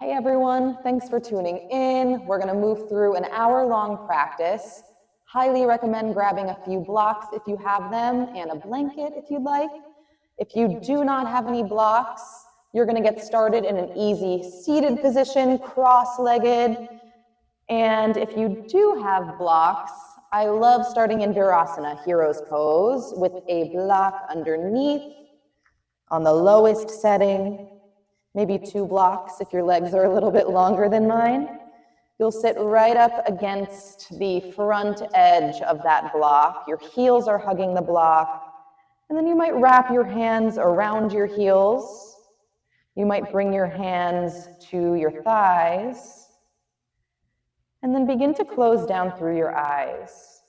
Hey everyone, thanks for tuning in. We're going to move through an hour-long practice. Highly recommend grabbing a few blocks if you have them and a blanket if you'd like. If you do not have any blocks, you're going to get started in an easy seated position, cross-legged. And if you do have blocks, I love starting in Virasana, Hero's Pose, with a block underneath on the lowest setting. Maybe 2 blocks if your legs are a little bit longer than mine. You'll sit right up against the front edge of that block. Your heels are hugging the block. And then you might wrap your hands around your heels. You might bring your hands to your thighs. And then begin to close down through your eyes.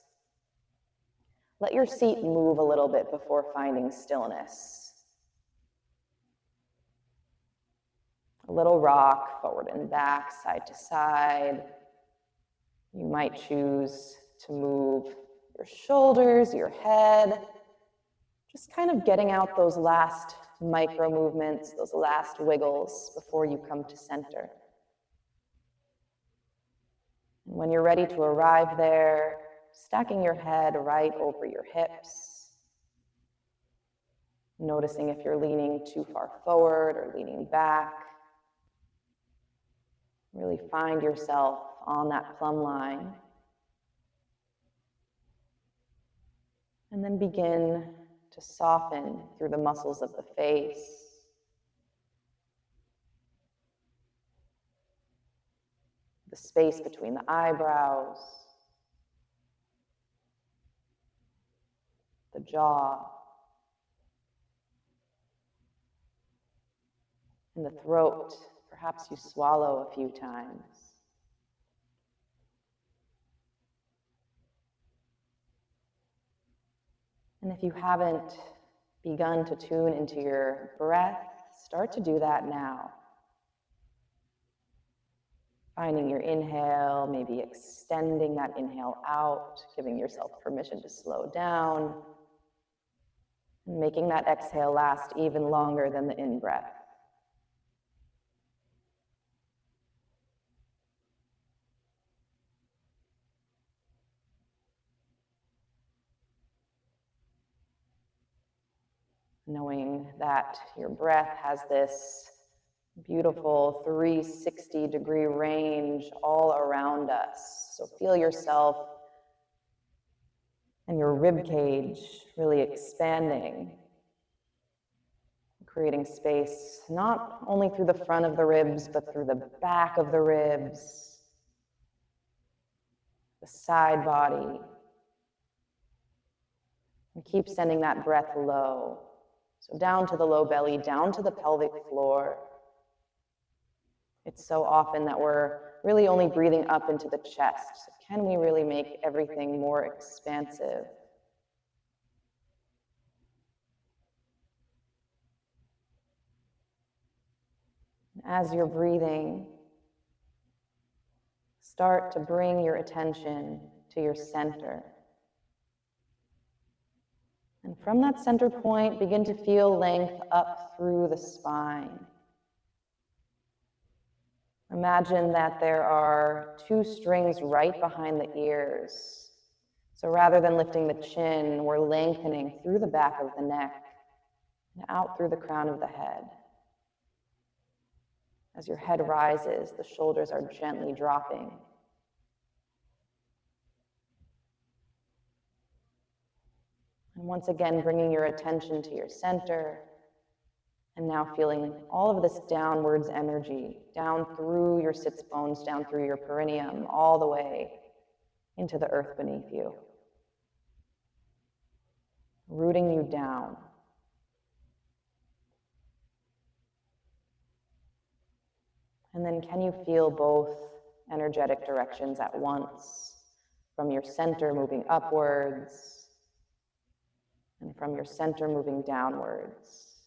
Let your seat move a little bit before finding stillness. A little rock, forward and back, side to side. You might choose to move your shoulders, your head, just kind of getting out those last micro movements, those last wiggles before you come to center. And when you're ready to arrive there, stacking your head right over your hips, noticing if you're leaning too far forward or leaning back. Really find yourself on that plumb line. And then begin to soften through the muscles of the face. The space between the eyebrows. The jaw. And the throat. Perhaps you swallow a few times. And if you haven't begun to tune into your breath, start to do that now. Finding your inhale, maybe extending that inhale out, giving yourself permission to slow down, and making that exhale last even longer than the in-breath. Knowing that your breath has this beautiful 360-degree range all around us. So feel yourself and your rib cage really expanding, creating space not only through the front of the ribs, but through the back of the ribs, the side body. And keep sending that breath low. So down to the low belly, down to the pelvic floor. It's so often that we're really only breathing up into the chest. So can we really make everything more expansive? As you're breathing, start to bring your attention to your center. And from that center point, begin to feel length up through the spine. Imagine that there are 2 strings right behind the ears. So rather than lifting the chin, we're lengthening through the back of the neck and out through the crown of the head. As your head rises, the shoulders are gently dropping. And once again, bringing your attention to your center, and now feeling all of this downwards energy, down through your sits bones, down through your perineum, all the way into the earth beneath you. Rooting you down. And then can you feel both energetic directions at once? From your center moving upwards, and from your center moving downwards.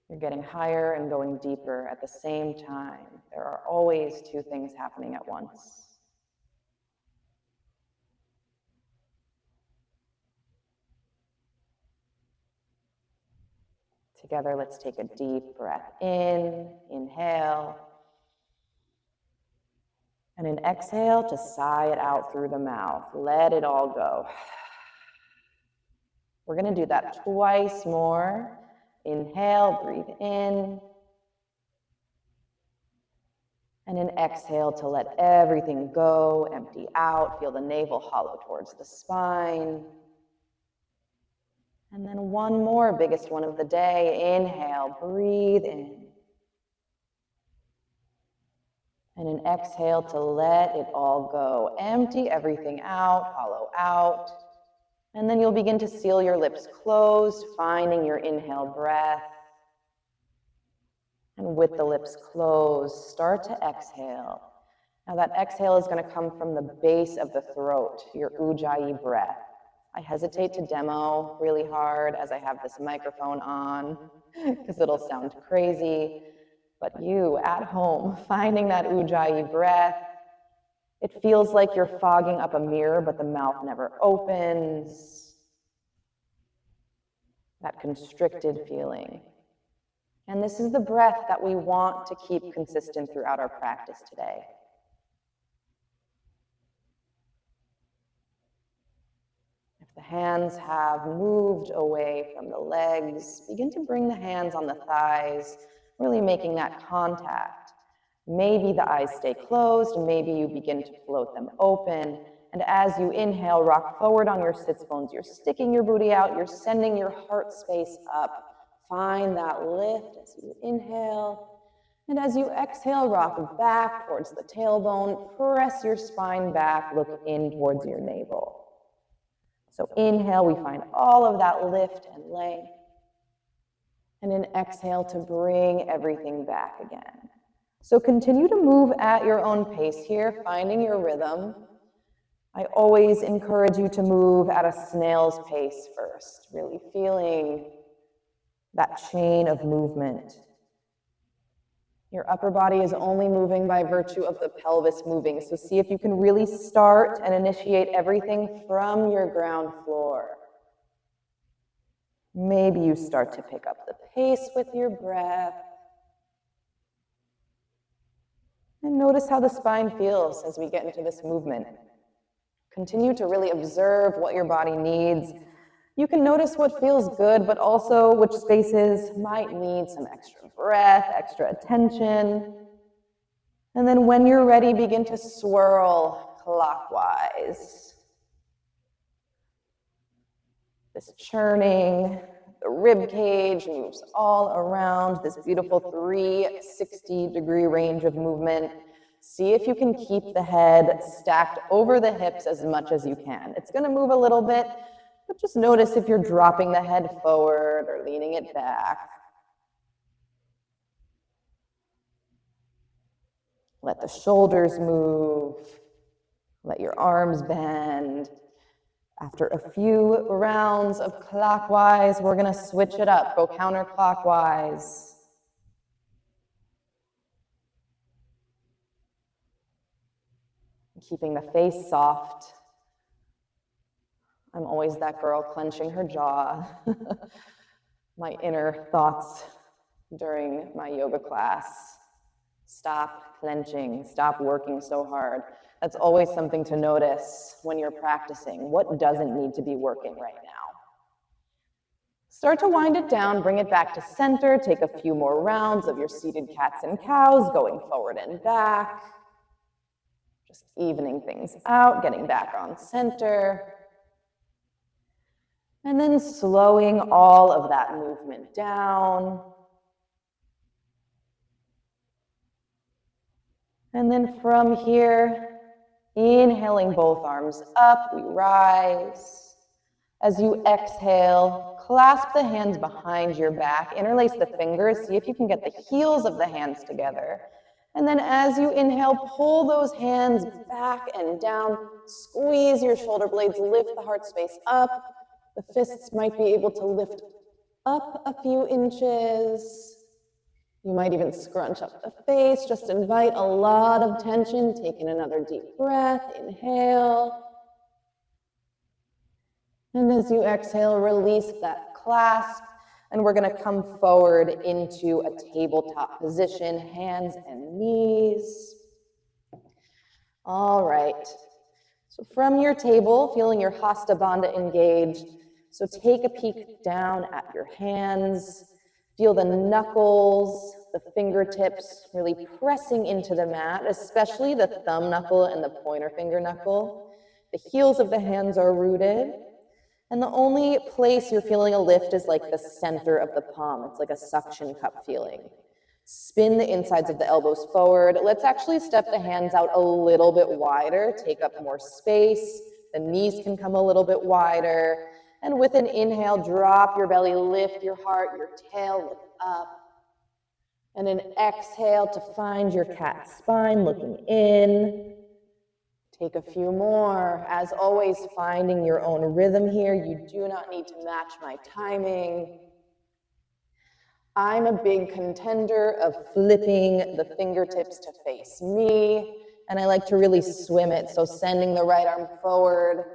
You're getting higher and going deeper at the same time. There are always 2 things happening at once. Together, let's take a deep breath in, inhale, and an exhale to sigh it out through the mouth. Let it all go. We're going to do that twice more. Inhale, breathe in, and an exhale to let everything go, empty out, feel the navel hollow towards the spine. And then one more, biggest one of the day. Inhale, breathe in. And an exhale to let it all go. Empty everything out, hollow out. And then you'll begin to seal your lips closed, finding your inhale breath. And with the lips closed, start to exhale. Now that exhale is going to come from the base of the throat, your Ujjayi breath. I hesitate to demo really hard as I have this microphone on because it'll sound crazy. But you at home, finding that Ujjayi breath, it feels like you're fogging up a mirror, but the mouth never opens. That constricted feeling. And this is the breath that we want to keep consistent throughout our practice today. The hands have moved away from the legs. Begin to bring the hands on the thighs, really making that contact. Maybe the eyes stay closed, maybe you begin to float them open. And as you inhale, rock forward on your sits bones. You're sticking your booty out, you're sending your heart space up. Find that lift as you inhale. And as you exhale, rock back towards the tailbone. Press your spine back, look in towards your navel. So inhale, we find all of that lift and length. And an exhale to bring everything back again. So continue to move at your own pace here, finding your rhythm. I always encourage you to move at a snail's pace first, really feeling that chain of movement. Your upper body is only moving by virtue of the pelvis moving. So see if you can really start and initiate everything from your ground floor. Maybe you start to pick up the pace with your breath. And notice how the spine feels as we get into this movement. Continue to really observe what your body needs. You can notice what feels good, but also which spaces might need some extra breath, extra attention. And then when you're ready, begin to swirl clockwise. This churning, the rib cage moves all around this beautiful 360-degree range of movement. See if you can keep the head stacked over the hips as much as you can. It's going to move a little bit, but just notice if you're dropping the head forward or leaning it back. Let the shoulders move. Let your arms bend. After a few rounds of clockwise, we're going to switch it up. Go counterclockwise. Keeping the face soft. I'm always that girl clenching her jaw. My inner thoughts during my yoga class. Stop clenching, stop working so hard. That's always something to notice when you're practicing. What doesn't need to be working right now? Start to wind it down, bring it back to center. Take a few more rounds of your seated cats and cows, going forward and back. Just evening things out, getting back on center. And then slowing all of that movement down. And then from here, inhaling both arms up, we rise. As you exhale, clasp the hands behind your back, interlace the fingers, see if you can get the heels of the hands together. And then as you inhale, pull those hands back and down, squeeze your shoulder blades, lift the heart space up. The fists might be able to lift up a few inches. You might even scrunch up the face, just invite a lot of tension. Take in another deep breath, inhale. And as you exhale, release that clasp. And we're gonna come forward into a tabletop position, hands and knees. All right. So from your table, feeling your Hasta Bandha engaged, so take a peek down at your hands. Feel the knuckles, the fingertips really pressing into the mat, especially the thumb knuckle and the pointer finger knuckle. The heels of the hands are rooted. And the only place you're feeling a lift is like the center of the palm. It's like a suction cup feeling. Spin the insides of the elbows forward. Let's actually step the hands out a little bit wider, take up more space. The knees can come a little bit wider. And with an inhale, drop your belly, lift your heart, your tail, look up. And an exhale to find your cat spine, looking in. Take a few more. As always, finding your own rhythm here. You do not need to match my timing. I'm a big contender of flipping the fingertips to face me, and I like to really swim it, so sending the right arm forward,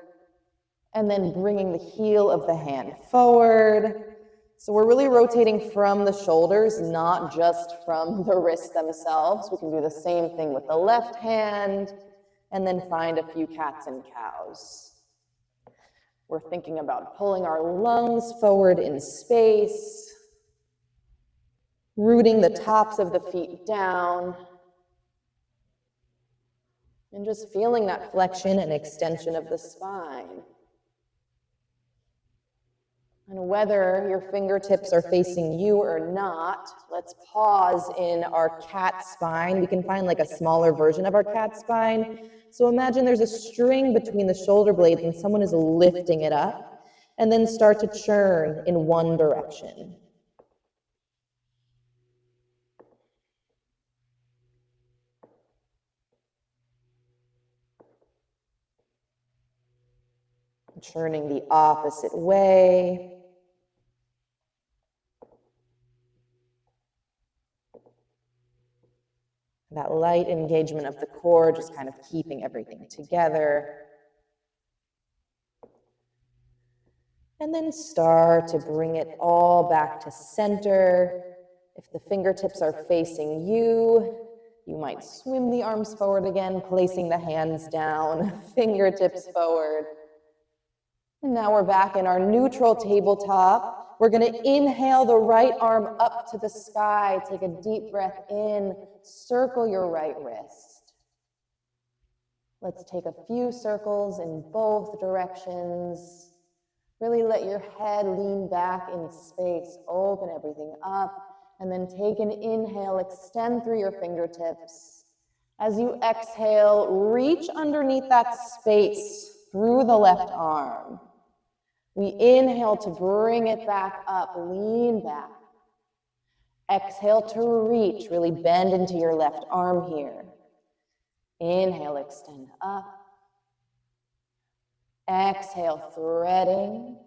and then bringing the heel of the hand forward. So we're really rotating from the shoulders, not just from the wrists themselves. We can do the same thing with the left hand, and then find a few cats and cows. We're thinking about pulling our lungs forward in space, rooting the tops of the feet down, and just feeling that flexion and extension of the spine. And whether your fingertips are facing you or not, let's pause in our cat spine. We can find like a smaller version of our cat spine. So imagine there's a string between the shoulder blades and someone is lifting it up, and then start to churn in one direction. Churning the opposite way. That light engagement of the core, just kind of keeping everything together. And then start to bring it all back to center. If the fingertips are facing you, you might swim the arms forward again, placing the hands down, fingertips forward. And now we're back in our neutral tabletop. We're going to inhale the right arm up to the sky. Take a deep breath in. Circle your right wrist. Let's take a few circles in both directions. Really let your head lean back in space. Open everything up. And then take an inhale. Extend through your fingertips. As you exhale, reach underneath that space through the left arm. We inhale to bring it back up, lean back. Exhale to reach, really bend into your left arm here. Inhale, extend up. Exhale, threading.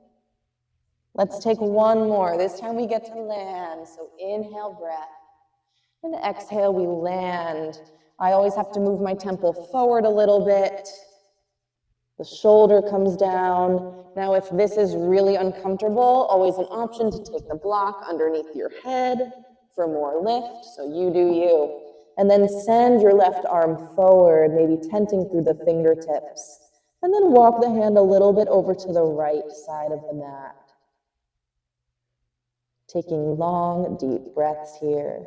Let's take one more. This time we get to land, so inhale, breath. And exhale, we land. I always have to move my temple forward a little bit. The shoulder comes down. Now, if this is really uncomfortable, always an option to take the block underneath your head for more lift, so you do you. And then send your left arm forward, maybe tenting through the fingertips. And then walk the hand a little bit over to the right side of the mat. Taking long, deep breaths here.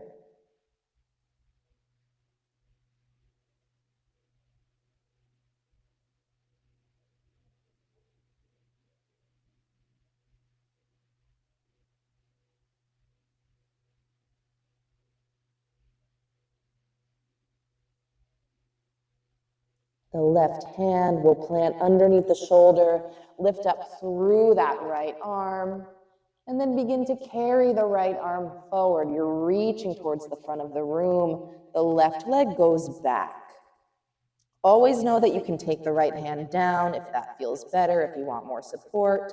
The left hand will plant underneath the shoulder, lift up through that right arm, and then begin to carry the right arm forward. You're reaching towards the front of the room. The left leg goes back. Always know that you can take the right hand down if that feels better, if you want more support.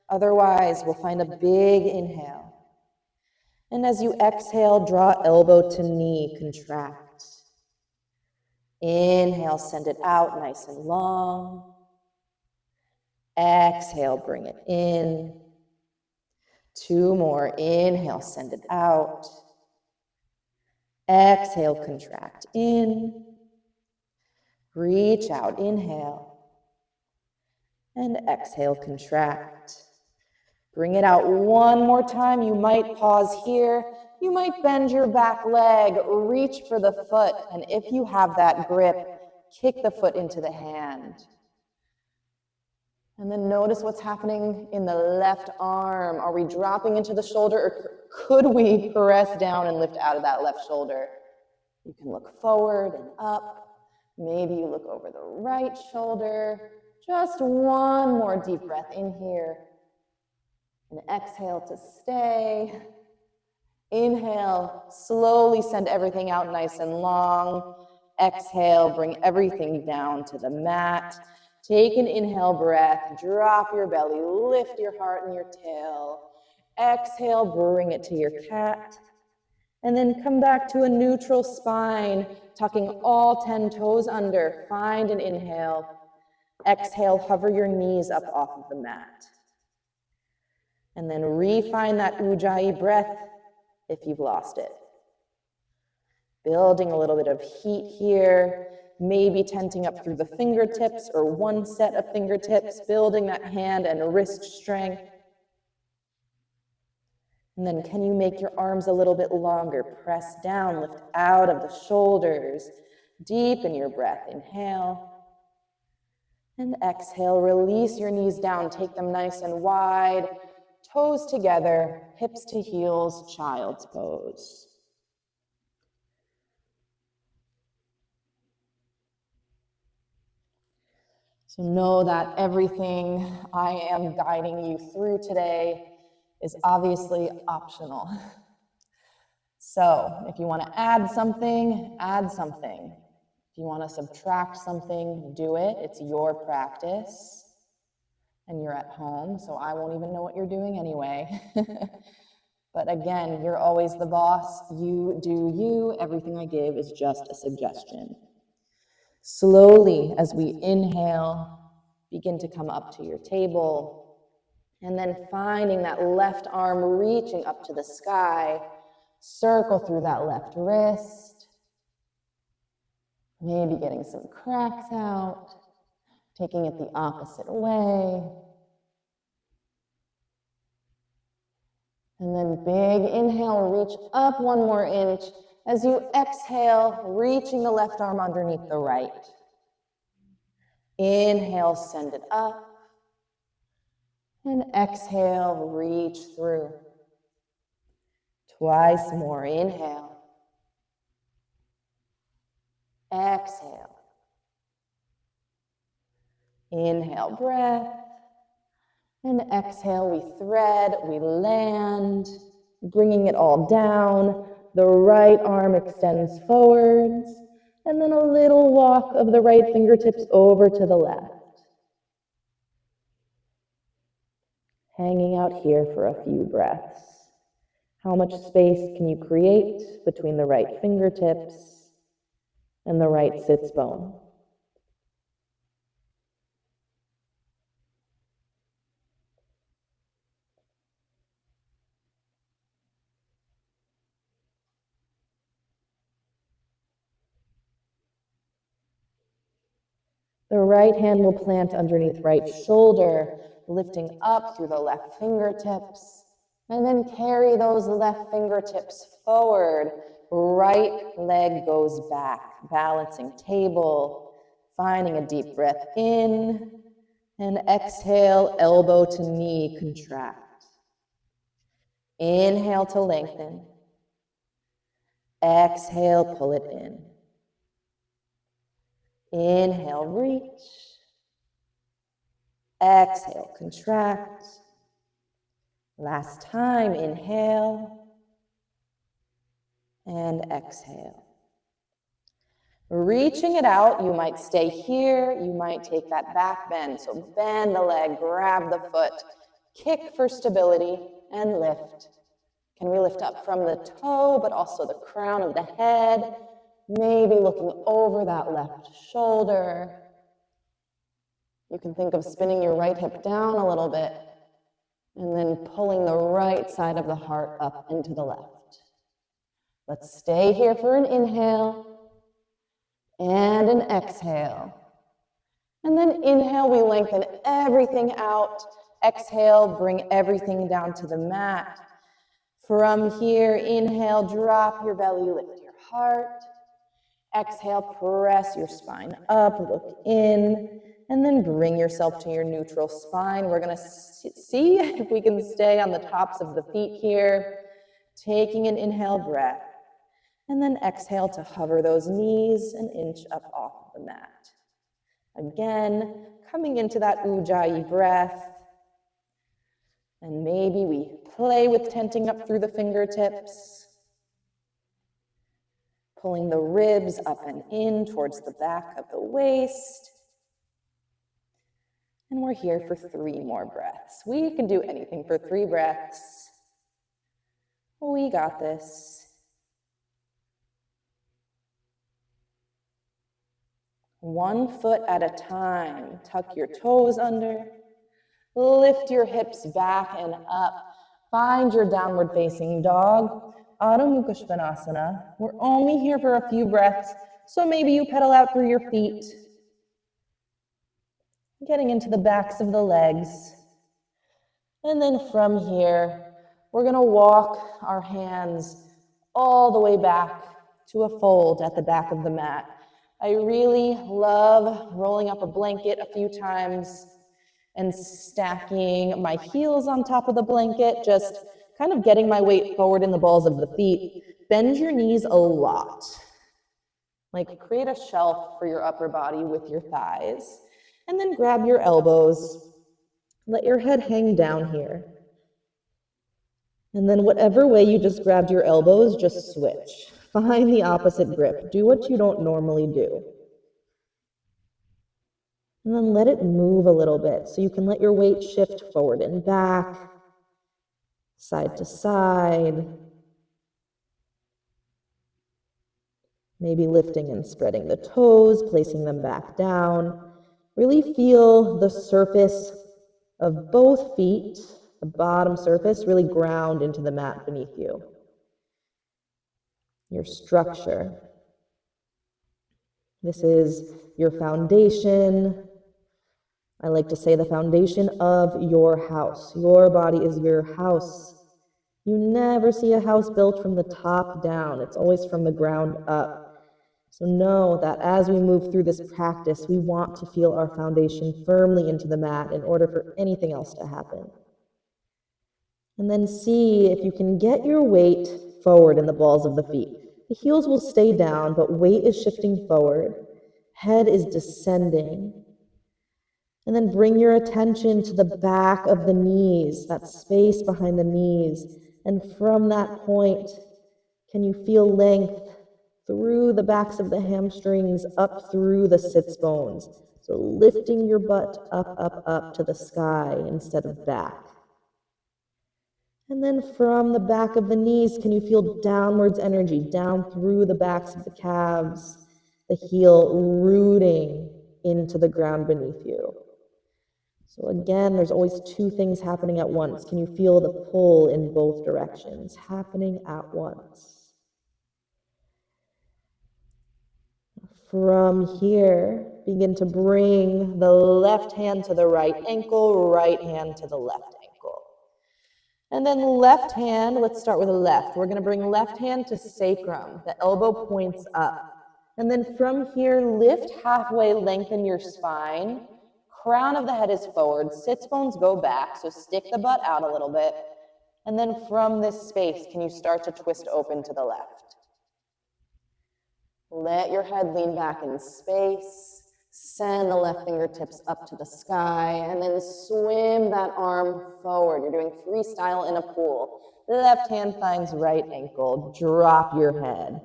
Otherwise, we'll find a big inhale. And as you exhale, draw elbow to knee, contract. Inhale, send it out nice and long. Exhale, bring it in. 2 more. Inhale, send it out. Exhale, contract in. Reach out, inhale. And exhale, contract. Bring it out one more time. You might pause here. You might bend your back leg, reach for the foot, and if you have that grip, kick the foot into the hand. And then notice what's happening in the left arm. Are we dropping into the shoulder, or could we press down and lift out of that left shoulder? You can look forward and up. Maybe you look over the right shoulder. Just one more deep breath in here. And exhale to stay. Inhale, slowly send everything out nice and long. Exhale, bring everything down to the mat. Take an inhale breath, drop your belly, lift your heart and your tail. Exhale, bring it to your cat. And then come back to a neutral spine, tucking all 10 toes under. Find an inhale. Exhale, hover your knees up off of the mat. And then refine that Ujjayi breath if you've lost it. Building a little bit of heat here, maybe tenting up through the fingertips or one set of fingertips, building that hand and wrist strength. And then can you make your arms a little bit longer? Press down, lift out of the shoulders. Deepen your breath. Inhale. And exhale, release your knees down. Take them nice and wide. Toes together, hips to heels, child's pose. So know that everything I am guiding you through today is obviously optional. So if you want to add something, add something. If you want to subtract something, do it. It's your practice. And you're at home, so I won't even know what you're doing anyway. But again, you're always the boss. You do you. Everything I give is just a suggestion. Slowly, as we inhale, begin to come up to your table. And then finding that left arm reaching up to the sky. Circle through that left wrist. Maybe getting some cracks out. Taking it the opposite way. And then big inhale, reach up 1 more inch. As you exhale, reaching the left arm underneath the right. Inhale, send it up. And exhale, reach through. Twice more, inhale. Exhale. Inhale, breath. And exhale, we thread, we land, bringing it all down. The right arm extends forwards, and then a little walk of the right fingertips over to the left. Hanging out here for a few breaths. How much space can you create between the right fingertips and the right sits bone? The right hand will plant underneath right shoulder, lifting up through the left fingertips, and then carry those left fingertips forward. Right leg goes back, balancing table, finding a deep breath in, and exhale, elbow to knee, contract. Inhale to lengthen. Exhale, pull it in. Inhale, reach. Exhale, contract. Last time, inhale. And exhale. Reaching it out, you might stay here. You might take that back bend. So bend the leg, grab the foot, kick for stability, and lift. Can we lift up from the toe, but also the crown of the head? Maybe looking over that left shoulder. You can think of spinning your right hip down a little bit. And then pulling the right side of the heart up into the left. Let's stay here for an inhale and an exhale. And then inhale, we lengthen everything out. Exhale, bring everything down to the mat. From here, inhale, drop your belly, lift your heart. Exhale, press your spine up, look in, and then bring yourself to your neutral spine. We're gonna see if we can stay on the tops of the feet here. Taking an inhale breath, and then exhale to hover those knees an inch up off of the mat. Again, coming into that Ujjayi breath. And maybe we play with tenting up through the fingertips, pulling the ribs up and in towards the back of the waist. And we're here for 3 more breaths. We can do anything for 3 breaths. We got this. One foot at a time. Tuck your toes under. Lift your hips back and up. Find your downward facing dog. Adho Mukha Svanasana. We're only here for a few breaths, so maybe you pedal out through your feet. Getting into the backs of the legs. And then from here, we're gonna walk our hands all the way back to a fold at the back of the mat. I really love rolling up a blanket a few times and stacking my heels on top of the blanket, just kind of getting my weight forward in the balls of the feet. Bend your knees a lot. Like create a shelf for your upper body with your thighs. And then grab your elbows. Let your head hang down here. And then whatever way you just grabbed your elbows, just switch. Find the opposite grip. Do what you don't normally do. And then let it move a little bit so you can let your weight shift forward and back, side to side. Maybe lifting and spreading the toes, placing them back down. Really feel the surface of both feet, the bottom surface, really ground into the mat beneath you. Your structure. This is your foundation. I like to say the foundation of your house. Your body is your house. You never see a house built from the top down. It's always from the ground up. So know that as we move through this practice, we want to feel our foundation firmly into the mat in order for anything else to happen. And then see if you can get your weight forward in the balls of the feet. The heels will stay down, but weight is shifting forward. Head is descending. And then bring your attention to the back of the knees, that space behind the knees. And from that point, can you feel length through the backs of the hamstrings, up through the sits bones? So lifting your butt up, up, up to the sky instead of back. And then from the back of the knees, can you feel downwards energy down through the backs of the calves, the heel rooting into the ground beneath you? So again, there's always 2 things happening at once. Can you feel the pull in both directions happening at once? From here, begin to bring the left hand to the right ankle, right hand to the left ankle. And then left hand, let's start with the left. We're gonna bring left hand to sacrum, the elbow points up. And then from here, lift halfway, lengthen your spine. Crown of the head is forward, sits bones go back, so stick the butt out a little bit. And then from this space, can you start to twist open to the left? Let your head lean back in space. Send the left fingertips up to the sky, and then swim that arm forward. You're doing freestyle in a pool. Left hand finds right ankle, drop your head.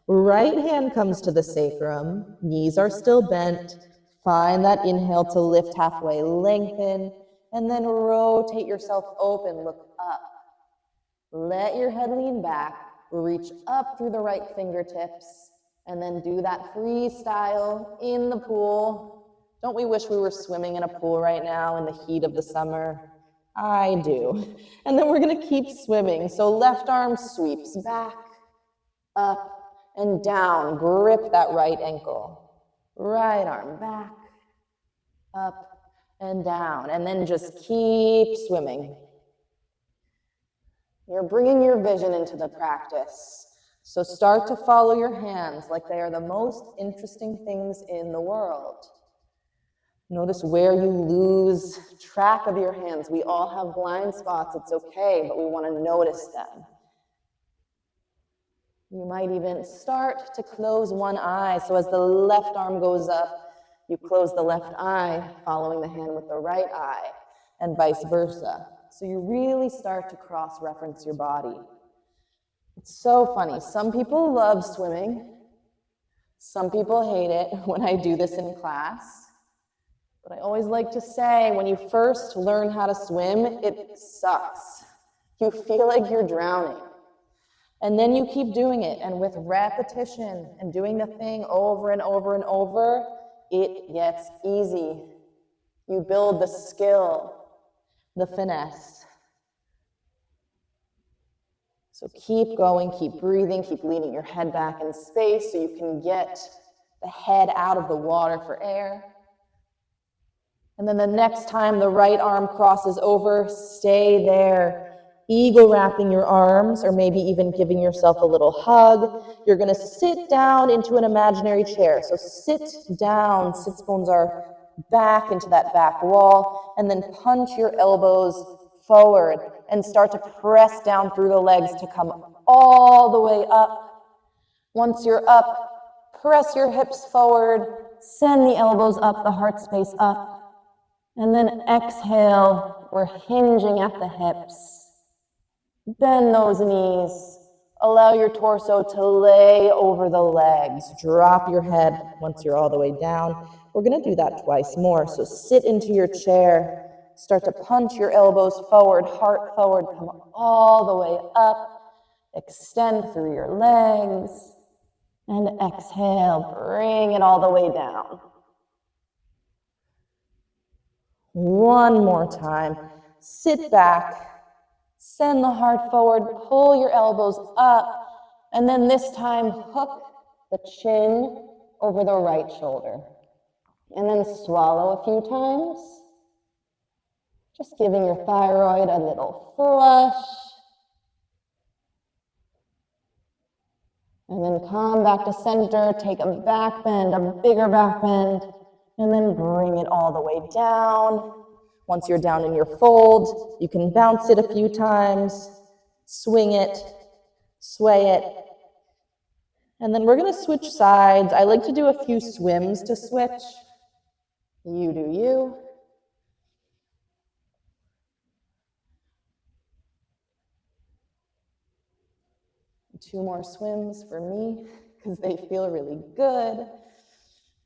Right hand comes to the sacrum, knees are still bent. Find that inhale to lift halfway, lengthen, and then rotate yourself open, look up. Let your head lean back, reach up through the right fingertips, and then do that freestyle in the pool. Don't we wish we were swimming in a pool right now in the heat of the summer? I do. And then we're gonna keep swimming. So left arm sweeps back, up, and down. Grip that right ankle. Right arm back, up, and down. And then just keep swimming. You're bringing your vision into the practice. So start to follow your hands like they are the most interesting things in the world. Notice where you lose track of your hands. We all have blind spots, it's okay, but we want to notice them. You might even start to close one eye. So as the left arm goes up, you close the left eye, following the hand with the right eye, and vice versa. So you really start to cross-reference your body. It's so funny. Some people love swimming. Some people hate it when I do this in class. But I always like to say, when you first learn how to swim, it sucks. You feel like you're drowning. And then you keep doing it, and with repetition and doing the thing over and over and over, it gets easy. You build the skill, the finesse. So keep going, keep breathing, keep leaning your head back in space so you can get the head out of the water for air. And then the next time the right arm crosses over, stay there. Eagle wrapping your arms, or maybe even giving yourself a little hug. You're gonna sit down into an imaginary chair. So sit down, sits bones are back into that back wall, and then punch your elbows forward and start to press down through the legs to come all the way up. Once you're up, press your hips forward, send the elbows up, the heart space up, and then exhale, we're hinging at the hips. Bend those knees. Allow your torso to lay over the legs. Drop your head once you're all the way down. We're going to do that twice more. So sit into your chair. Start to punch your elbows forward, heart forward. Come all the way up. Extend through your legs. And exhale. Bring it all the way down. One more time. Sit back. Send the heart forward, pull your elbows up, and then this time hook the chin over the right shoulder. And then swallow a few times. Just giving your thyroid a little flush. And then come back to center, take a back bend, a bigger back bend, and then bring it all the way down. Once you're down in your fold, you can bounce it a few times, swing it, sway it. And then we're going to switch sides. I like to do a few swims to switch. You do you. Two more swims for me, because they feel really good.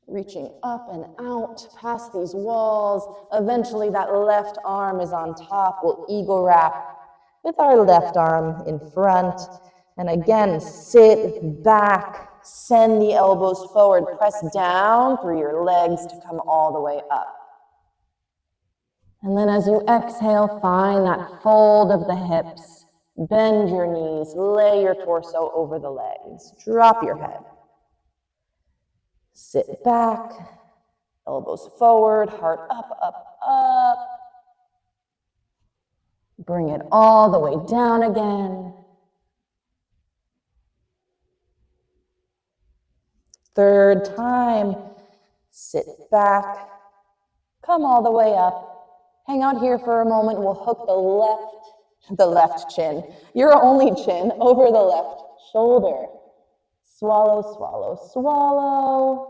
Reaching up and out past these walls. Eventually that left arm is on top. We'll eagle wrap with our left arm in front. And again, sit back, send the elbows forward, press down through your legs to come all the way up. And then as you exhale, find that fold of the hips. Bend your knees, lay your torso over the legs. Drop your head. Sit back, elbows forward, heart up, up, up. Bring it all the way down again. Third time, sit back, come all the way up. Hang out here for a moment. We'll hook the left chin, your only chin, over the left shoulder. Swallow, swallow, swallow.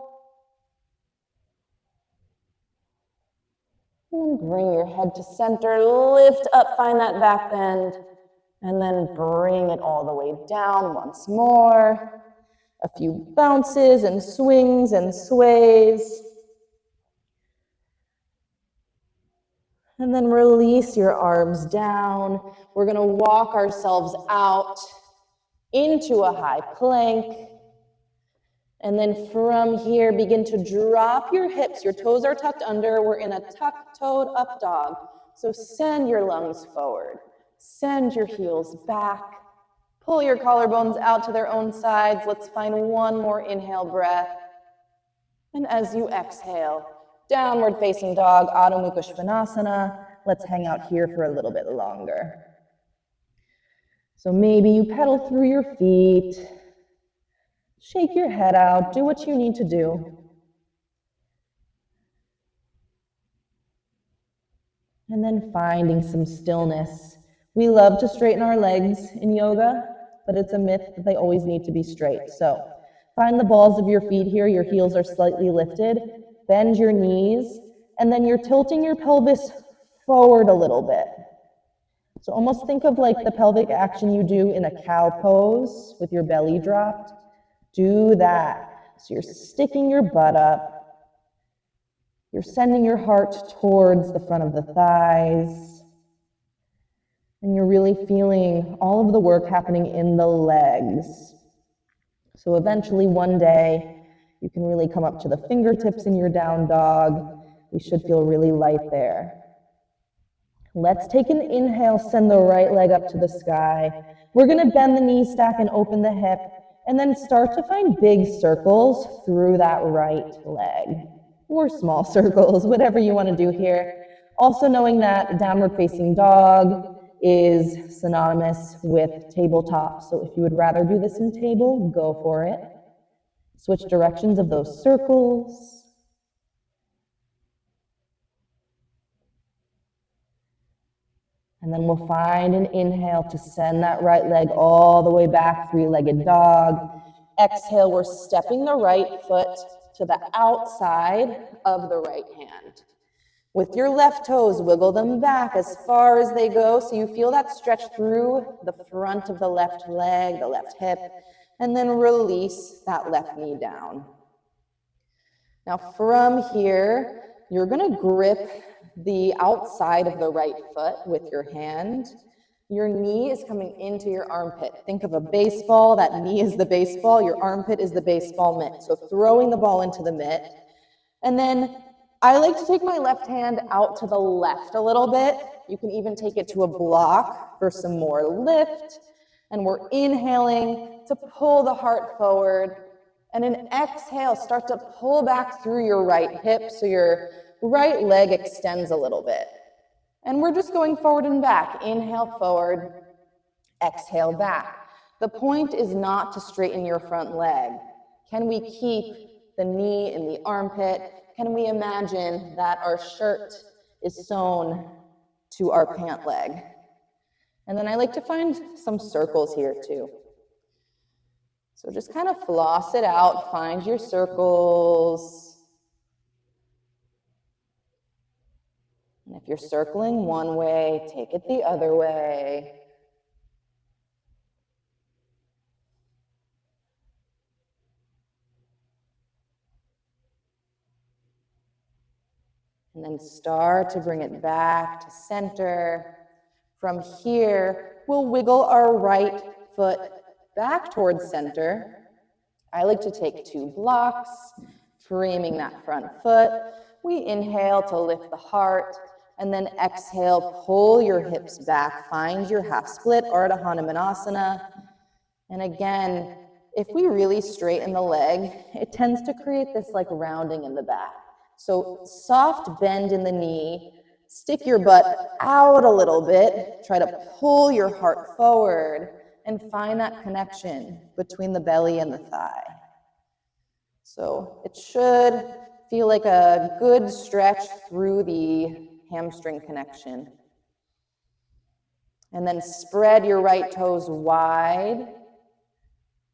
And bring your head to center, lift up, find that back bend, and then bring it all the way down once more. A few bounces and swings and sways. And then release your arms down. We're going to walk ourselves out into a high plank. And then from here, begin to drop your hips. Your toes are tucked under. We're in a tuck-toed up dog. So send your lungs forward, send your heels back, pull your collarbones out to their own sides. Let's find one more inhale breath. And as you exhale, downward facing dog, Adho Mukha Svanasana. Let's hang out here for a little bit longer. So maybe you pedal through your feet, shake your head out, do what you need to do. And then finding some stillness. We love to straighten our legs in yoga, but it's a myth that they always need to be straight. So find the balls of your feet here, your heels are slightly lifted, bend your knees, and then you're tilting your pelvis forward a little bit. So almost think of like the pelvic action you do in a cow pose with your belly dropped. Do that. So you're sticking your butt up. You're sending your heart towards the front of the thighs. And you're really feeling all of the work happening in the legs. So eventually one day, you can really come up to the fingertips in your down dog. We should feel really light there. Let's take an inhale, send the right leg up to the sky. We're gonna bend the knee stack and open the hip, and then start to find big circles through that right leg. Or small circles, whatever you wanna do here. Also knowing that downward facing dog is synonymous with tabletop. So if you would rather do this in table, go for it. Switch directions of those circles. And then we'll find an inhale to send that right leg all the way back, three-legged dog. Exhale, we're stepping the right foot to the outside of the right hand. With your left toes, wiggle them back as far as they go so you feel that stretch through the front of the left leg, the left hip, and then release that left knee down. Now from here, you're gonna grip the outside of the right foot with your hand. Your knee is coming into your armpit. Think of a baseball, that knee is the baseball, your armpit is the baseball mitt. So throwing the ball into the mitt. And then I like to take my left hand out to the left a little bit. You can even take it to a block for some more lift. And we're inhaling to pull the heart forward. And an exhale, start to pull back through your right hip so your right leg extends a little bit. And we're just going forward and back. Inhale forward, exhale back. The point is not to straighten your front leg. Can we keep the knee in the armpit? Can we imagine that our shirt is sewn to our pant leg? And then I like to find some circles here too. So just kind of floss it out, find your circles. And if you're circling one way, take it the other way. And then start to bring it back to center. From here, we'll wiggle our right foot back towards center. I like to take 2 blocks, framing that front foot. We inhale to lift the heart, and then exhale, pull your hips back, find your half split, Ardha Hanumanasana. And again, if we really straighten the leg, it tends to create this like rounding in the back. So soft bend in the knee, stick your butt out a little bit, try to pull your heart forward, and find that connection between the belly and the thigh. So it should feel like a good stretch through the hamstring connection. And then spread your right toes wide,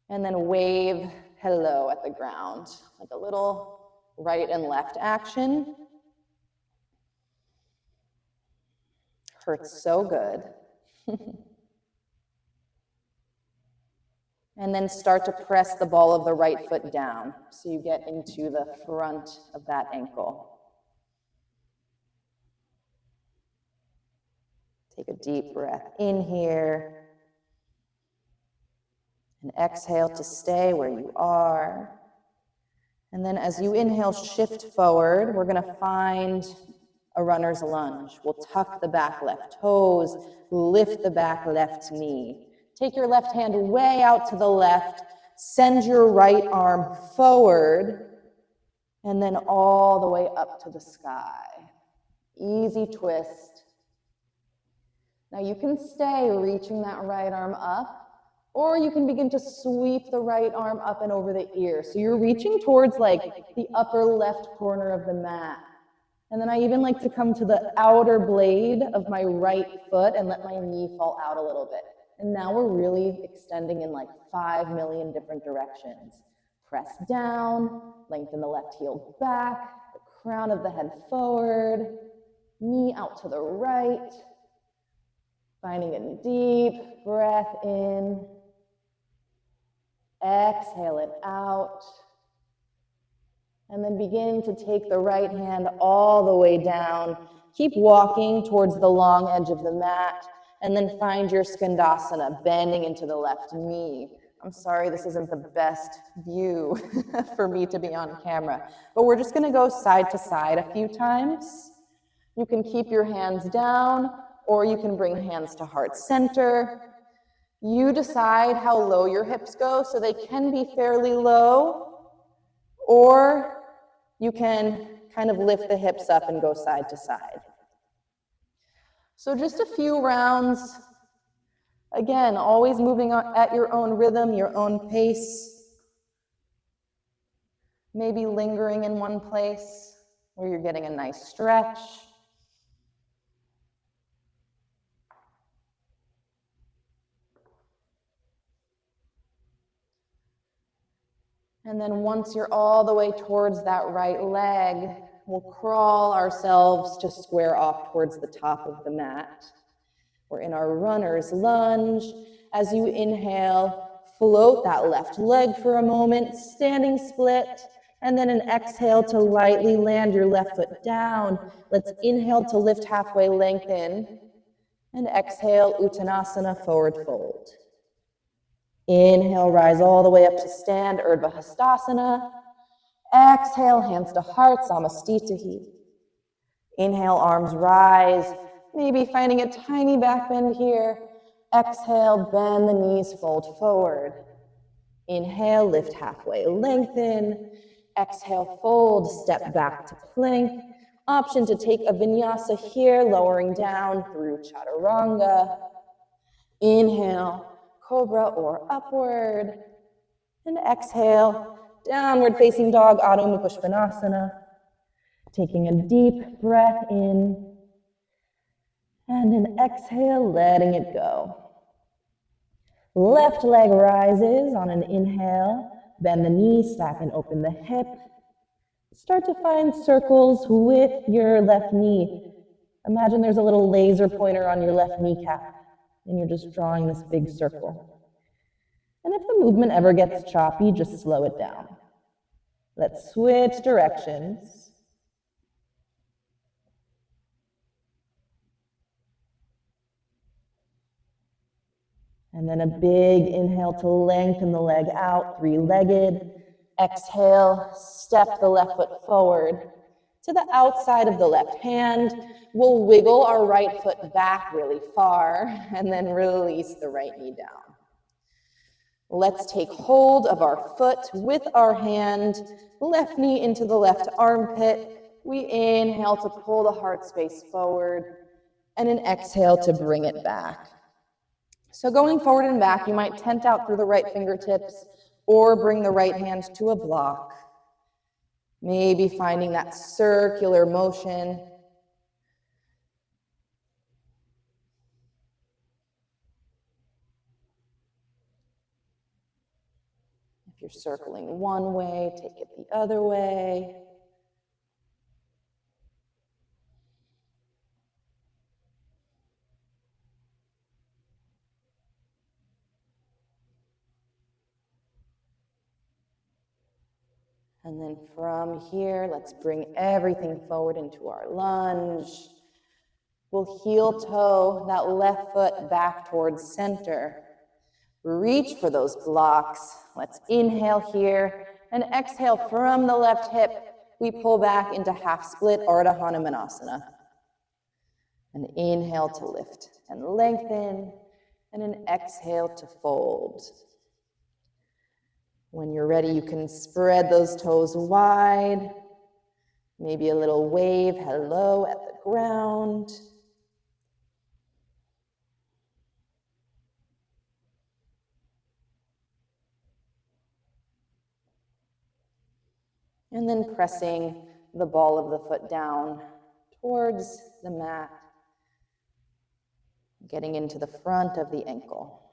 and then wave hello at the ground, like a little right and left action. Hurts so good. And then start to press the ball of the right foot down so you get into the front of that ankle. Take a deep breath in here. And exhale to stay where you are. And then as you inhale, shift forward. We're going to find a runner's lunge. We'll tuck the back left toes, lift the back left knee. Take your left hand way out to the left, send your right arm forward, and then all the way up to the sky. Easy twist. Now you can stay reaching that right arm up, or you can begin to sweep the right arm up and over the ear. So you're reaching towards like the upper left corner of the mat. And then I even like to come to the outer blade of my right foot and let my knee fall out a little bit. And now we're really extending in like 5 million different directions. Press down, lengthen the left heel back, the crown of the head forward, knee out to the right, finding a deep breath in. Exhale it out. And then begin to take the right hand all the way down. Keep walking towards the long edge of the mat, and then find your Skandasana, bending into the left knee. I'm sorry this isn't the best view for me to be on camera, but we're just gonna go side to side a few times. You can keep your hands down, or you can bring hands to heart center. You decide how low your hips go, so they can be fairly low, or you can kind of lift the hips up and go side to side. So just a few rounds. Again, always moving at your own rhythm, your own pace. Maybe lingering in one place where you're getting a nice stretch. And then once you're all the way towards that right leg, we'll crawl ourselves to square off towards the top of the mat. We're in our runner's lunge. As you inhale, float that left leg for a moment, standing split, and then an exhale to lightly land your left foot down. Let's inhale to lift halfway, lengthen, and exhale, Uttanasana, forward fold. Inhale, rise all the way up to stand, Urdhva Hastasana. Exhale, hands to heart, Samastitihi. Inhale, arms rise, maybe finding a tiny back bend here. Exhale, bend the knees, fold forward. Inhale, lift halfway, lengthen. Exhale, fold, step back to plank. Option to take a vinyasa here, lowering down through chaturanga. Inhale, cobra or upward. And exhale, downward facing dog, Adho Mukha Svanasana. Taking a deep breath in. And an exhale, letting it go. Left leg rises on an inhale. Bend the knee, stack and open the hip. Start to find circles with your left knee. Imagine there's a little laser pointer on your left kneecap, and you're just drawing this big circle. And if the movement ever gets choppy, just slow it down. Let's switch directions. And then a big inhale to lengthen the leg out, three-legged. Exhale, step the left foot forward to the outside of the left hand. We'll wiggle our right foot back really far and then release the right knee down. Let's take hold of our foot with our hand, left knee into the left armpit. We inhale to pull the heart space forward and an exhale to bring it back. So going forward and back, you might tent out through the right fingertips or bring the right hand to a block. Maybe finding that circular motion. If you're circling one way, take it the other way. And then from here, let's bring everything forward into our lunge. We'll heel toe that left foot back towards center. Reach for those blocks. Let's inhale here and exhale from the left hip. We pull back into half split Ardha Hanumanasana. An inhale to lift and lengthen, and an exhale to fold. When you're ready, you can spread those toes wide. Maybe a little wave hello at the ground. And then pressing the ball of the foot down towards the mat, getting into the front of the ankle.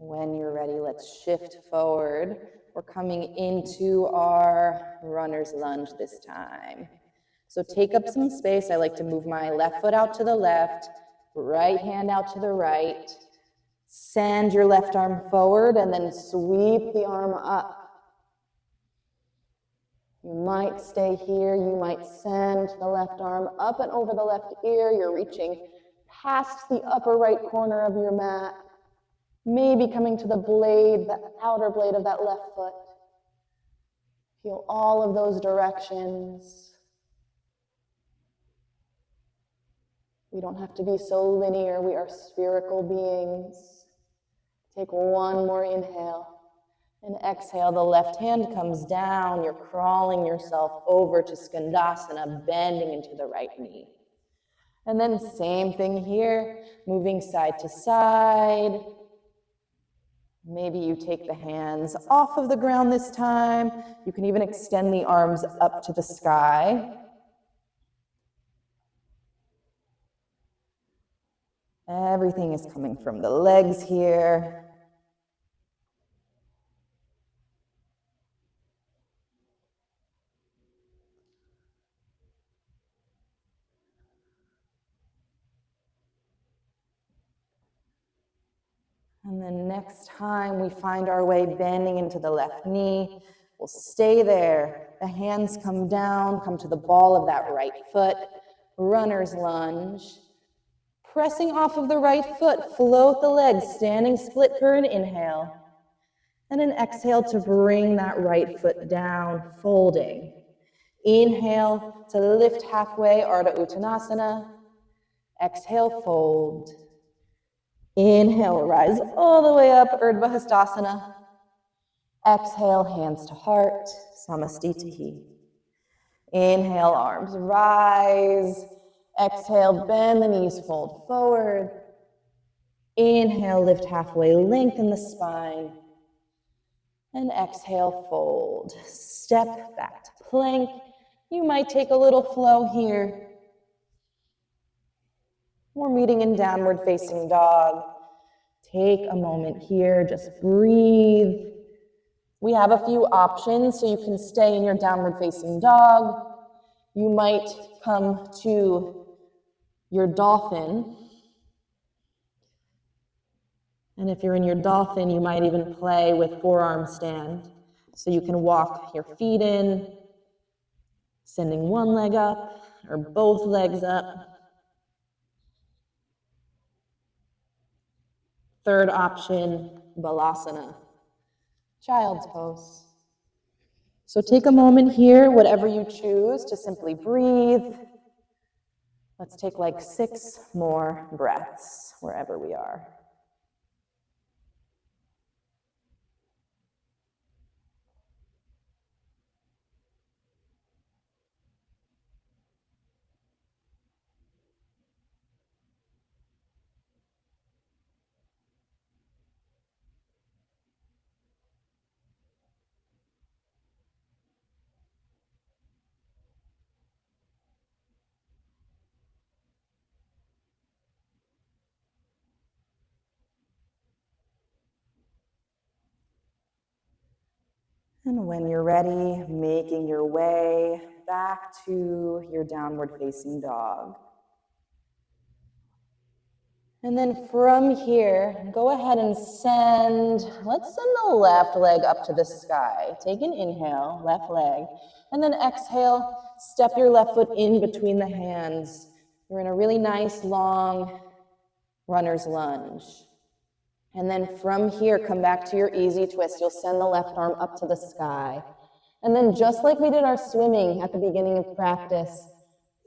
When you're ready, let's shift forward. We're coming into our runner's lunge this time. So take up some space. I like to move my left foot out to the left, right hand out to the right. Send your left arm forward and then sweep the arm up. You might stay here. You might send the left arm up and over the left ear. You're reaching past the upper right corner of your mat. Maybe coming to the blade, the outer blade of that left foot. Feel all of those directions. We don't have to be so linear. We are spherical beings. Take one more inhale. And exhale, the left hand comes down. You're crawling yourself over to Skandasana, bending into the right knee. And then same thing here, moving side to side. Maybe you take the hands off of the ground this time. You can even extend the arms up to the sky. Everything is coming from the legs here. And then next time we find our way bending into the left knee, we'll stay there. The hands come down, come to the ball of that right foot, runner's lunge. Pressing off of the right foot, float the legs, standing split for an inhale. And an exhale to bring that right foot down, folding. Inhale to lift halfway, Ardha Uttanasana. Exhale, fold. Inhale, rise all the way up, Urdhva Hastasana. Exhale, hands to heart, Samastitihi. Inhale, arms rise. Exhale, bend the knees, fold forward. Inhale, lift halfway, lengthen the spine. And exhale, fold. Step back to plank. You might take a little flow here. We're meeting in downward facing dog. Take a moment here, just breathe. We have a few options, so you can stay in your downward facing dog. You might come to your dolphin. And if you're in your dolphin, you might even play with forearm stand. So you can walk your feet in, sending one leg up or both legs up. Third option, Balasana, child's pose. So take a moment here, whatever you choose, to simply breathe. Let's take like 6 more breaths wherever we are. And when you're ready, making your way back to your downward facing dog. And then from here, go ahead and let's send the left leg up to the sky. Take an inhale, left leg, and then exhale, step your left foot in between the hands. You're in a really nice long runner's lunge. And then from here, come back to your easy twist. You'll send the left arm up to the sky. And then just like we did our swimming at the beginning of practice,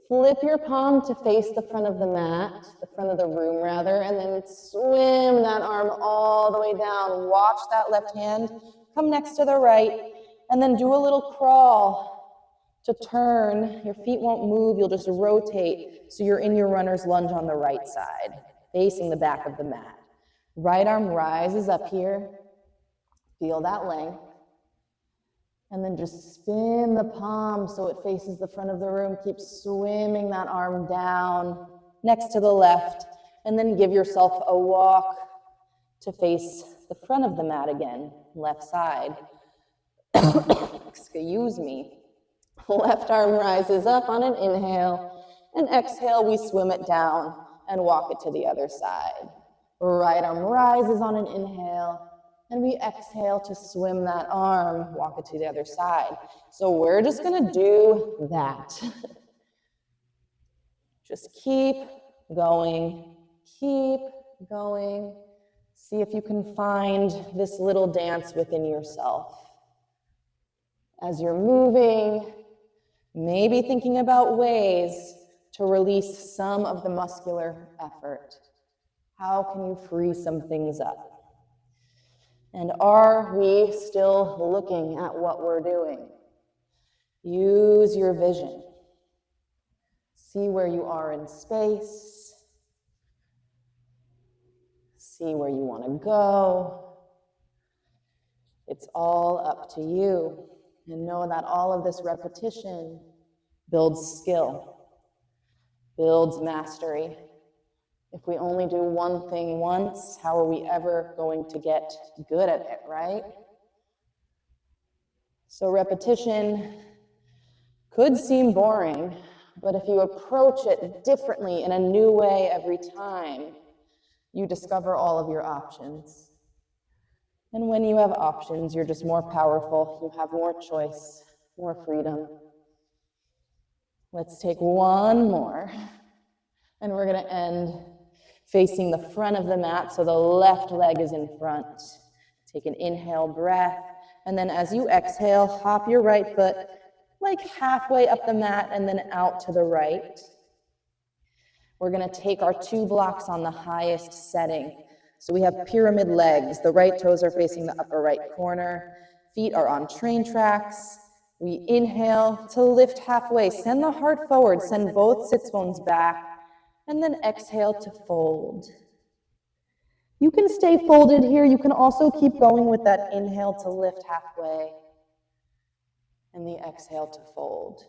flip your palm to face the front of the mat, the front of the room rather, and then swim that arm all the way down. Watch that left hand come next to the right, and then do a little crawl to turn. Your feet won't move, you'll just rotate so you're in your runner's lunge on the right side, facing the back of the mat. Right arm rises up here, feel that length, and then just spin the palm so it faces the front of the room. Keep swimming that arm down next to the left, and then give yourself a walk to face the front of the mat again, left side. Excuse me. Left arm rises up on an inhale, and exhale, we swim it down and walk it to the other side. Right arm rises on an inhale, and we exhale to swim that arm, walk it to the other side. So we're just gonna do that. Just keep going, keep going. See if you can find this little dance within yourself. As you're moving, maybe thinking about ways to release some of the muscular effort. How can you free some things up? And are we still looking at what we're doing? Use your vision. See where you are in space. See where you want to go. It's all up to you. And know that all of this repetition builds skill, builds mastery. If we only do one thing once, how are we ever going to get good at it, right? So repetition could seem boring, but if you approach it differently in a new way every time, you discover all of your options. And when you have options, you're just more powerful, you have more choice, more freedom. Let's take one more, and we're gonna end facing the front of the mat, so the left leg is in front. Take an inhale breath, and then as you exhale, hop your right foot like halfway up the mat and then out to the right. We're gonna take our 2 blocks on the highest setting. So we have pyramid legs. The right toes are facing the upper right corner. Feet are on train tracks. We inhale to lift halfway. Send the heart forward. Send both sits bones back. And then exhale to fold. You can stay folded here. You can also keep going with that inhale to lift halfway and the exhale to fold.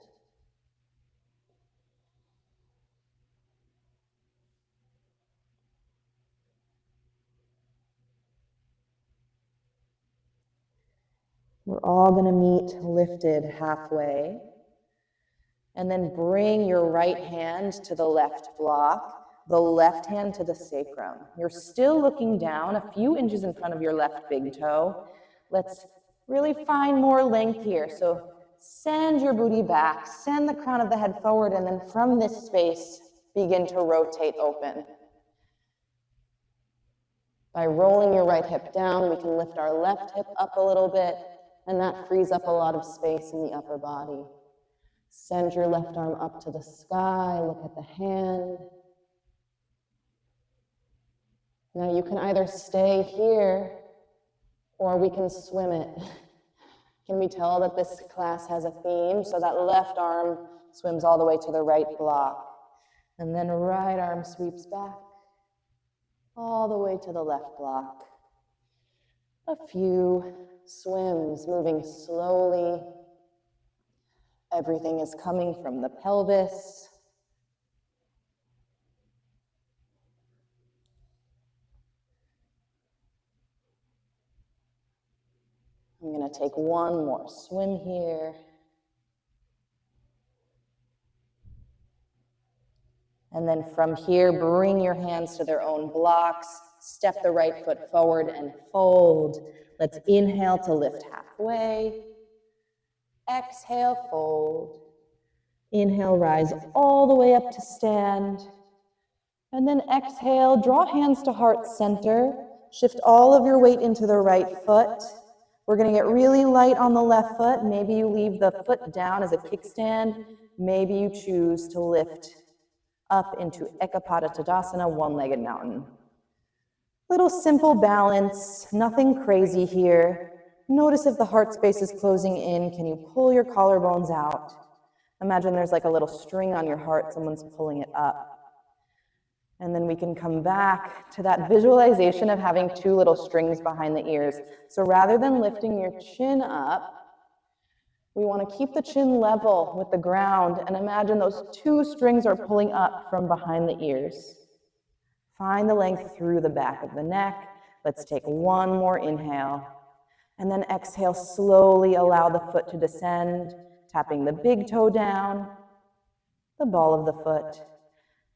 We're all going to meet lifted halfway. And then bring your right hand to the left block, the left hand to the sacrum. You're still looking down a few inches in front of your left big toe. Let's really find more length here. So send your booty back, send the crown of the head forward, and then from this space, begin to rotate open. By rolling your right hip down, we can lift our left hip up a little bit, and that frees up a lot of space in the upper body. Send your left arm up to the sky, look at the hand. Now you can either stay here or we can swim it. Can we tell that this class has a theme? So that left arm swims all the way to the right block. And then right arm sweeps back all the way to the left block. A few swims, moving slowly. Everything is coming from the pelvis. I'm going to take one more swim here. And then from here, bring your hands to their own blocks. Step the right foot forward and fold. Let's inhale to lift halfway. Exhale, fold. Inhale, rise all the way up to stand. And then exhale, draw hands to heart center. Shift all of your weight into the right foot. We're gonna get really light on the left foot. Maybe you leave the foot down as a kickstand. Maybe you choose to lift up into Ekapada Tadasana, one-legged mountain. Little simple balance, nothing crazy here. Notice if the heart space is closing in. Can you pull your collarbones out? Imagine there's like a little string on your heart, someone's pulling it up. And then we can come back to that visualization of having two little strings behind the ears. So rather than lifting your chin up, we want to keep the chin level with the ground and imagine those two strings are pulling up from behind the ears. Find the length through the back of the neck. Let's take one more inhale. And then exhale, slowly allow the foot to descend, tapping the big toe down, the ball of the foot,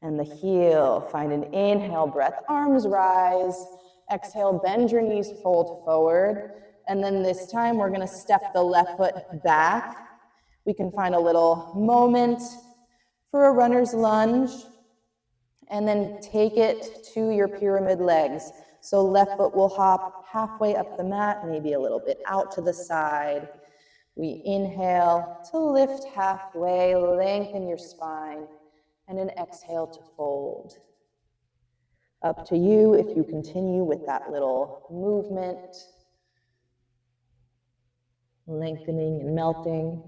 and the heel. Find an inhale breath, arms rise. Exhale, bend your knees, fold forward. And then this time we're gonna step the left foot back. We can find a little moment for a runner's lunge. And then take it to your pyramid legs. So left foot will hop halfway up the mat, maybe a little bit out to the side. We inhale to lift halfway, lengthen your spine, and an exhale to fold. Up to you if you continue with that little movement, lengthening and melting.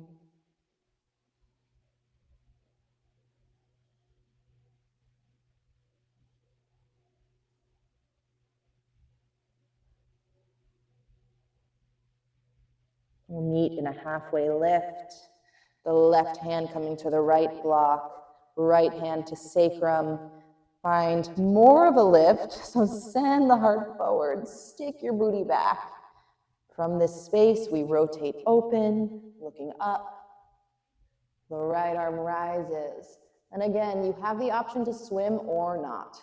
We'll meet in a halfway lift. The left hand coming to the right block, right hand to sacrum. Find more of a lift, so send the heart forward, stick your booty back. From this space, we rotate open, looking up. The right arm rises. And again, you have the option to swim or not.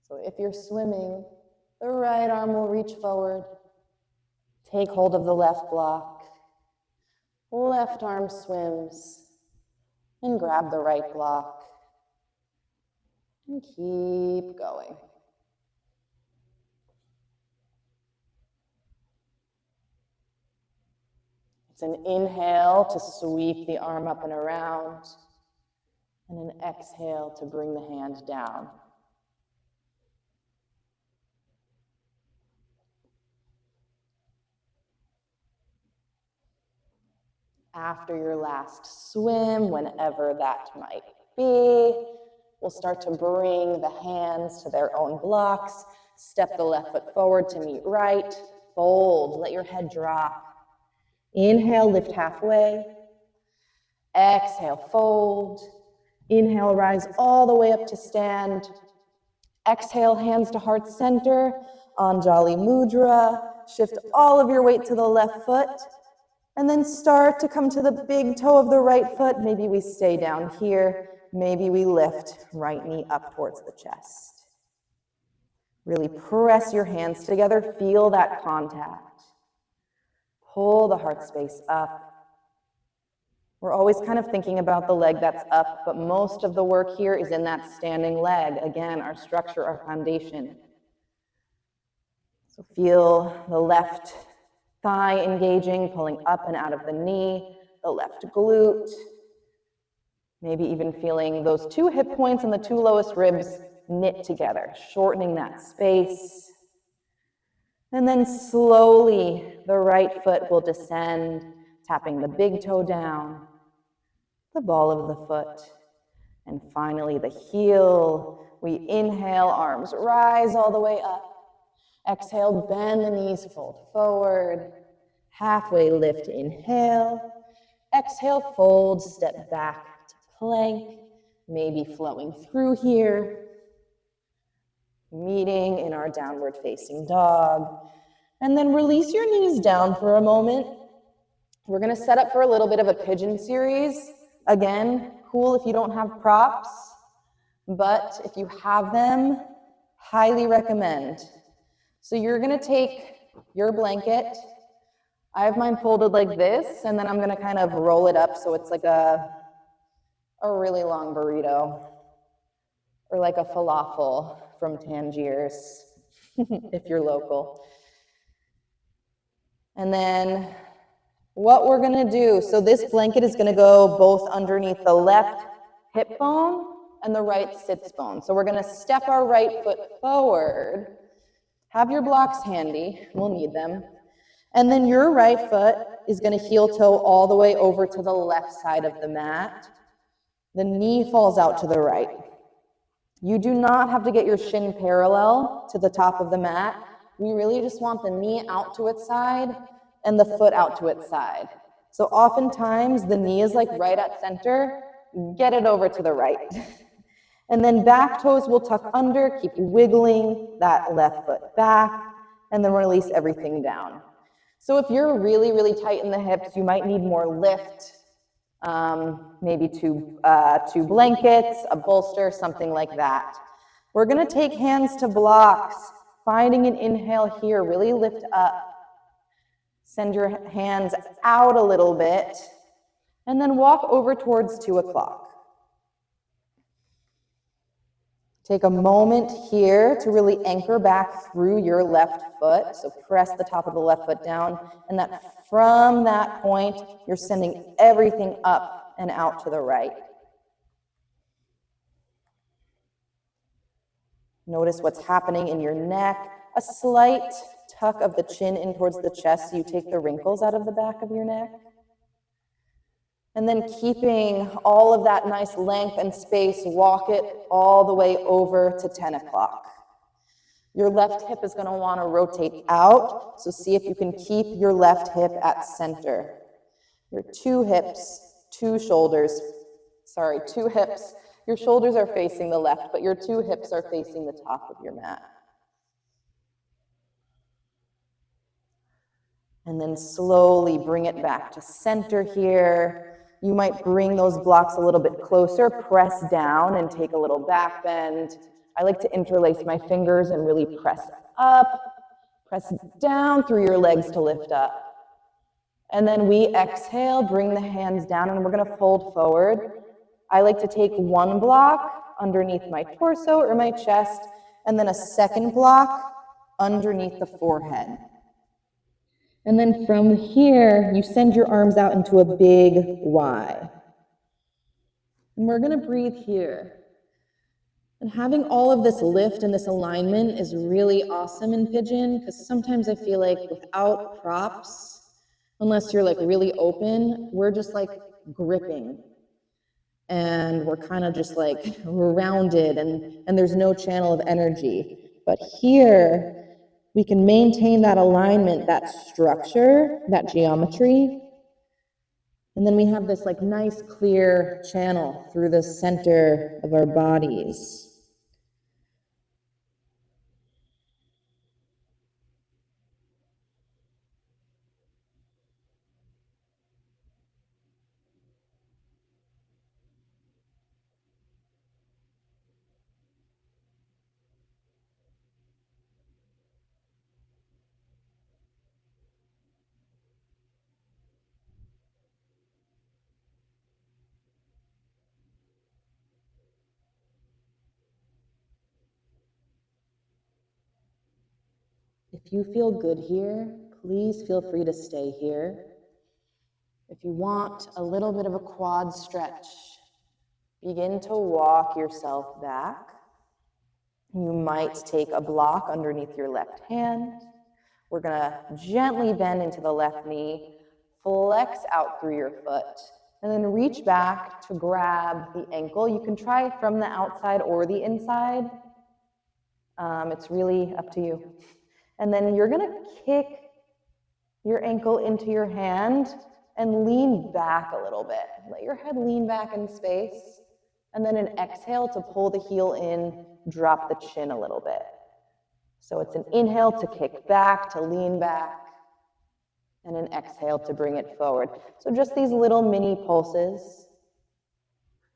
So if you're swimming, the right arm will reach forward. Take hold of the left block. Left arm swims. And grab the right block. And keep going. It's an inhale to sweep the arm up and around, and an exhale to bring the hand down. After your last swim, whenever that might be, we'll start to bring the hands to their own blocks. Step the left foot forward to meet right. Fold, let your head drop. Inhale, lift halfway. Exhale, fold. Inhale, rise all the way up to stand. Exhale, hands to heart center. Anjali Mudra. Shift all of your weight to the left foot. And then start to come to the big toe of the right foot. Maybe we stay down here. Maybe we lift right knee up towards the chest. Really press your hands together. Feel that contact. Pull the heart space up. We're always kind of thinking about the leg that's up, but most of the work here is in that standing leg. Again, our structure, our foundation. So feel the left thigh engaging, pulling up and out of the knee, the left glute. Maybe even feeling those two hip points and the two lowest ribs knit together, shortening that space. And then slowly, the right foot will descend, tapping the big toe down, the ball of the foot, and finally the heel. We inhale, arms rise all the way up. Exhale, bend the knees, fold forward. Halfway lift, inhale. Exhale, fold, step back to plank. Maybe flowing through here. Meeting in our downward facing dog. And then release your knees down for a moment. We're gonna set up for a little bit of a pigeon series. Again, cool if you don't have props, but if you have them, highly recommend. So you're gonna take your blanket. I have mine folded like this, and then I'm gonna kind of roll it up so it's like a really long burrito, or like a falafel from Tangiers. if you're local. And then what we're gonna do, so this blanket is gonna go both underneath the left hip bone and the right sits bone. So we're gonna step our right foot forward. Have your blocks handy, we'll need them. And then your right foot is gonna heel toe all the way over to the left side of the mat. The knee falls out to the right. You do not have to get your shin parallel to the top of the mat. We really just want the knee out to its side and the foot out to its side. So oftentimes the knee is like right at center, get it over to the right. And then back toes will tuck under, keep wiggling that left foot back, and then release everything down. So if you're really, really tight in the hips, you might need more lift, maybe two blankets, a bolster, something like that. We're gonna take hands to blocks, finding an inhale here, really lift up. Send your hands out a little bit, and then walk over towards 2 o'clock. Take a moment here to really anchor back through your left foot. So press the top of the left foot down, and that from that point, you're sending everything up and out to the right. Notice what's happening in your neck. A slight tuck of the chin in towards the chest so you take the wrinkles out of the back of your neck. And then keeping all of that nice length and space, walk it all the way over to 10 o'clock. Your left hip is gonna wanna rotate out, so see if you can keep your left hip at center. Your two hips, two hips. Your shoulders are facing the left, but your two hips are facing the top of your mat. And then slowly bring it back to center here. You might bring those blocks a little bit closer, press down and take a little back bend. I like to interlace my fingers and really press up, press down through your legs to lift up. And then we exhale, bring the hands down, and we're gonna fold forward. I like to take one block underneath my torso or my chest, and then a second block underneath the forehead. And then from here, you send your arms out into a big Y. And we're gonna breathe here. And having all of this lift and this alignment is really awesome in pigeon, because sometimes I feel like without props, unless you're like really open, we're just like gripping. And we're kind of just like rounded and there's no channel of energy. But here, we can maintain that alignment, that structure, that geometry. And then we have this like nice clear channel through the center of our bodies. If you feel good here, please feel free to stay here. If you want a little bit of a quad stretch, begin to walk yourself back. You might take a block underneath your left hand. We're gonna gently bend into the left knee, flex out through your foot, and then reach back to grab the ankle. You can try from the outside or the inside. It's really up to you. And then you're gonna kick your ankle into your hand and lean back a little bit. Let your head lean back in space. And then an exhale to pull the heel in, drop the chin a little bit. So it's an inhale to kick back, to lean back, and an exhale to bring it forward. So just these little mini pulses.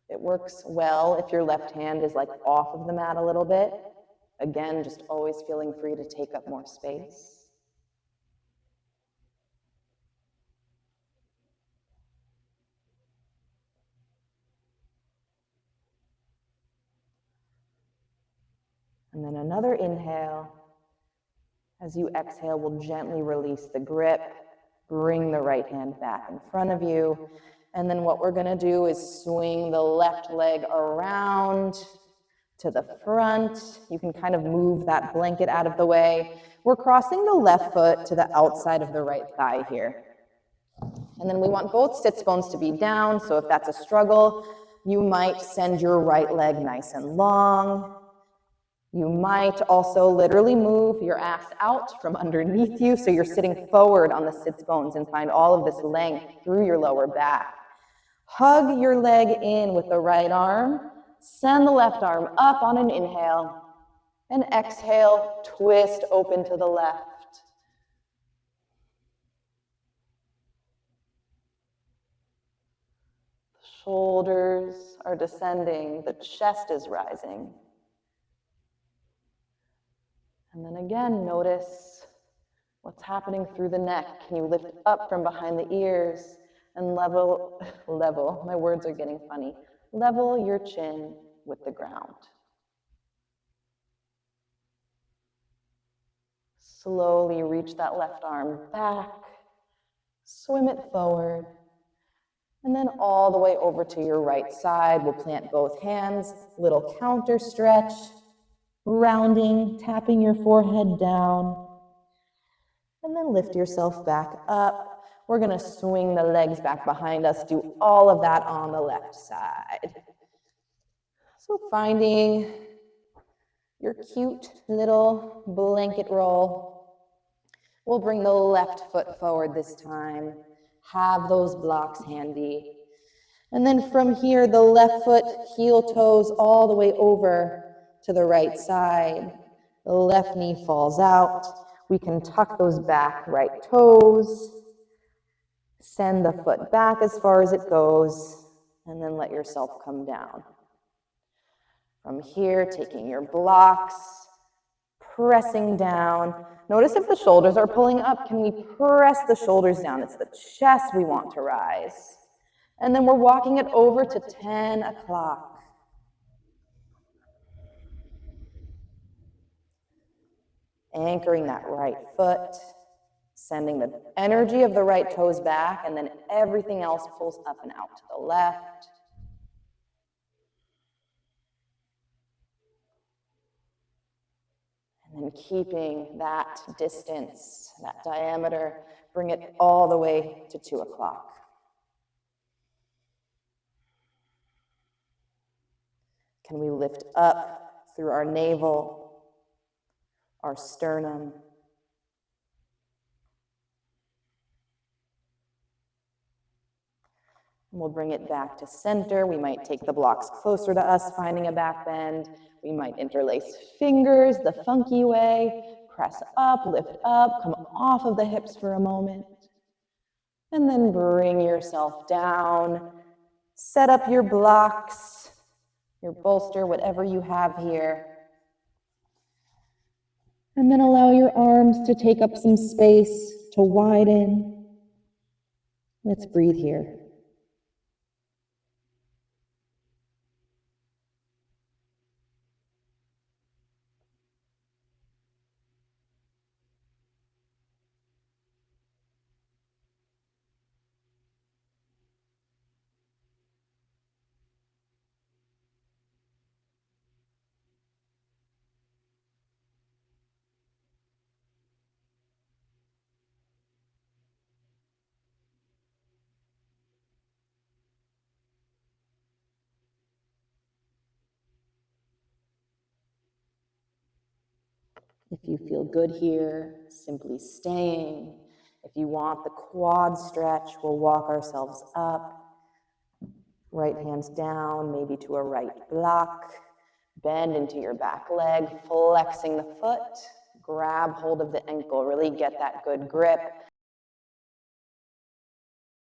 It works well if your left hand is like off of the mat a little bit. Again, just always feeling free to take up more space. And then another inhale. As you exhale, we'll gently release the grip, bring the right hand back in front of you. And then what we're gonna do is swing the left leg around to the front. You can kind of move that blanket out of the way. We're crossing the left foot to the outside of the right thigh here. And then we want both sits bones to be down, so if that's a struggle, you might send your right leg nice and long. You might also literally move your ass out from underneath you, so you're sitting forward on the sits bones and find all of this length through your lower back. Hug your leg in with the right arm. Send the left arm up on an inhale. And exhale, twist open to the left. The shoulders are descending, the chest is rising. And then again, notice what's happening through the neck. Can you lift up from behind the ears and level, my words are getting funny, level your chin with the ground. Slowly reach that left arm back, swim it forward, and then all the way over to your right side. We'll plant both hands, little counter stretch, rounding, tapping your forehead down, and then lift yourself back up. We're gonna swing the legs back behind us, do all of that on the left side. So finding your cute little blanket roll. We'll bring the left foot forward this time. Have those blocks handy. And then from here, the left foot, heel toes all the way over to the right side. The left knee falls out. We can tuck those back right toes. Send the foot back as far as it goes, and then let yourself come down. From here, taking your blocks, pressing down. Notice if the shoulders are pulling up, can we press the shoulders down? It's the chest we want to rise. And then we're walking it over to 10 o'clock. Anchoring that right foot, sending the energy of the right toes back, and then everything else pulls up and out to the left. And then keeping that distance, that diameter, bring it all the way to 2 o'clock. Can we lift up through our navel, our sternum? And we'll bring it back to center. We might take the blocks closer to us, finding a back bend. We might interlace fingers the funky way, press up, lift up, come off of the hips for a moment. And then bring yourself down. Set up your blocks, your bolster, whatever you have here. And then allow your arms to take up some space, to widen. Let's breathe here. If you feel good here, simply staying. If you want the quad stretch, we'll walk ourselves up. Right hands down, maybe to a right block. Bend into your back leg, flexing the foot. Grab hold of the ankle, really get that good grip.